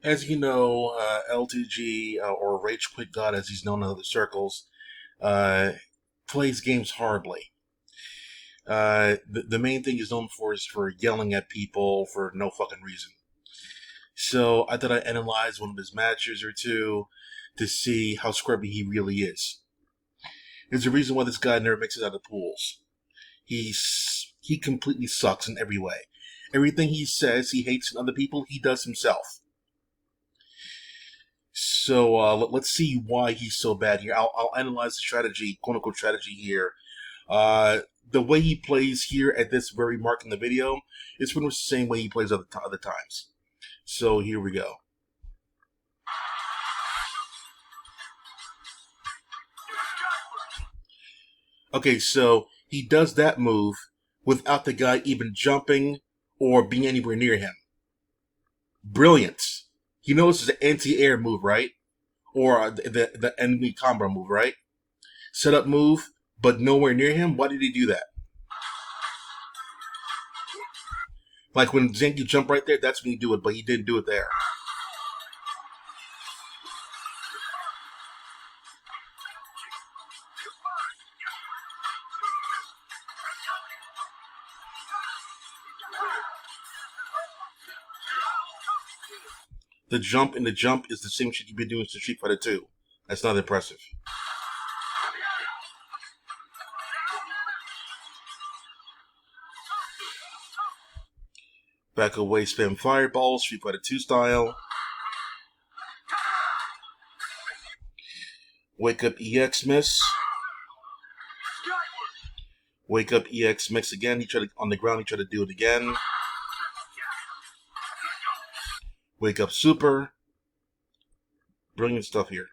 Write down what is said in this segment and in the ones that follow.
As you know, LTG, or Rage Quit God as he's known in other circles, uh, plays games horribly. The main thing he's known for is for yelling at people for no fucking reason. So I thought I'd analyze one of his matches or two to see how scrubby he really is. There's a reason why this guy never makes it out of pools. He completely sucks in every way. Everything he says he hates in other people, he does himself. So let's see why he's so bad here. I'll analyze the strategy, quote unquote strategy here. The way he plays here at this very mark in the video is pretty much the same way he plays other times. So here we go. Okay, so he does that move without the guy even jumping or being anywhere near him. Brilliant. He knows it's an anti-air move, right? Or the enemy combo move, right? Setup move, but nowhere near him. Why did he do that? Like when Zangief jumped right there, that's when he do it, but he didn't do it there. The jump and the jump is the same shit you've been doing since Street Fighter 2. That's not impressive. Back away, spam fireballs, Street Fighter 2 style. Wake up, EX miss. Wake up, EX mix again. He tried to, on the ground, he tried to do it again. Wake up, super. Brilliant stuff here.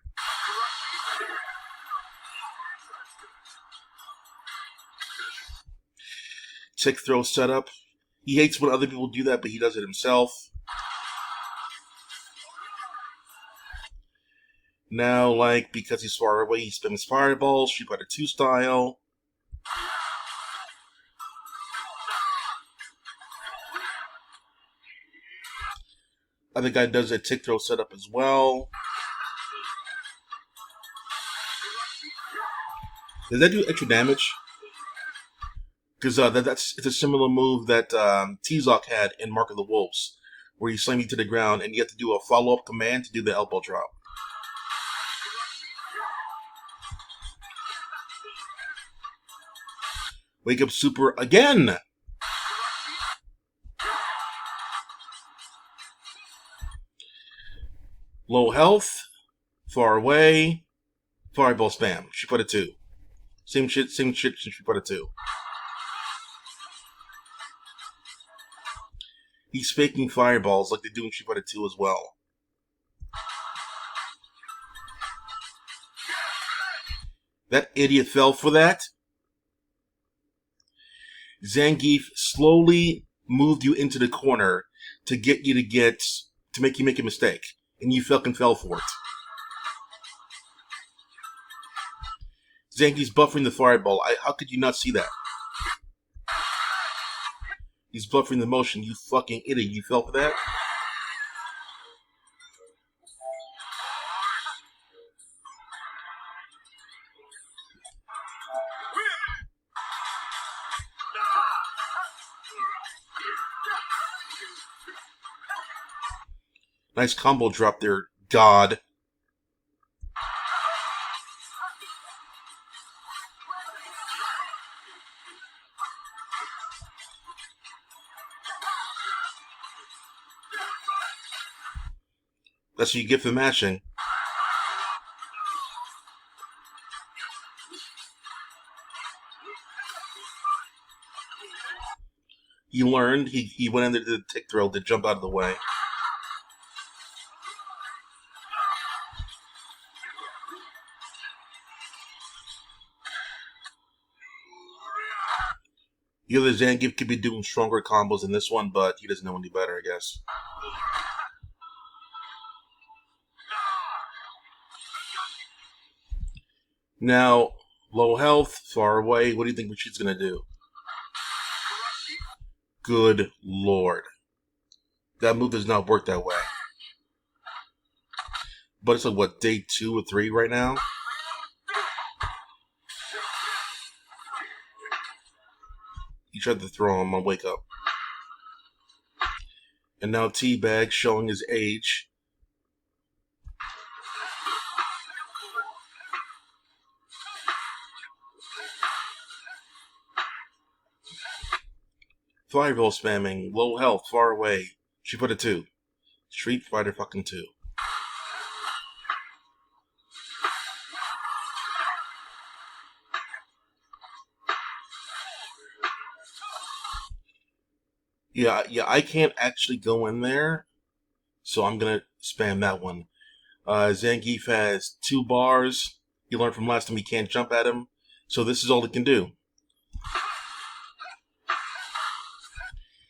Tick throw setup. He hates when other people do that, but he does it himself. Now, like, because he's far away, he spins fireballs, Street Fighter 2 style. Other guy does a tick throw setup as well. Does that do extra damage? Because it's a similar move that T-Zoc had in Mark of the Wolves, where you slam you to the ground and you have to do a follow-up command to do the elbow drop. Wake up super again! Low health, far away, fireball spam, Street Fighter 2. Same shit, Street Fighter 2. He's faking fireballs like they do in Street Fighter 2 as well. That idiot fell for that. Zangief slowly moved you into the corner to get you to make you make a mistake, and you fucking fell for it. Zangief's buffering the fireball. How could you not see that? He's buffering the motion. You fucking idiot. You fell for that? Nice combo drop there, God. That's what you get for mashing. He learned. He went into the tick throw to jump out of the way. The other Zangief could be doing stronger combos than this one, but he doesn't know any better, I guess. Now, low health, far away. What do you think Rashid's going to do? Good lord. That move does not work that way. But it's like, what, day 2 or 3 right now? He tried to throw him on Wake Up. And now Teabag showing his age. Fireball spamming, low health, far away. She put a 2. Street Fighter fucking 2. Yeah, I can't actually go in there, so I'm gonna spam that one. Zangief has 2 bars. He learned from last time he can't jump at him, so this is all he can do.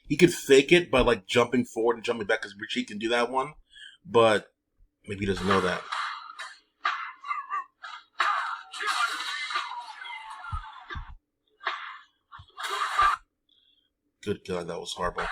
He could fake it by like jumping forward and jumping back because Rashid can do that one, but maybe he doesn't know that. Good God, that was horrible.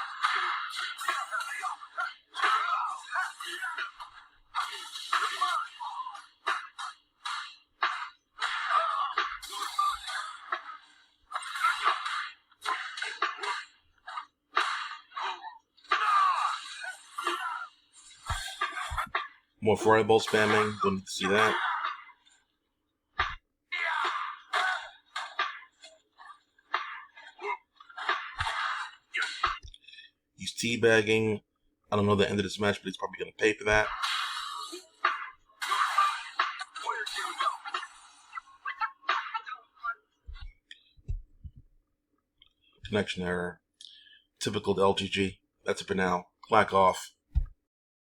More fireball spamming. Don't need to see that. He's teabagging. I don't know the end of this match, but he's probably going to pay for that. Connection error. Typical LTG. That's it for now. Clack off.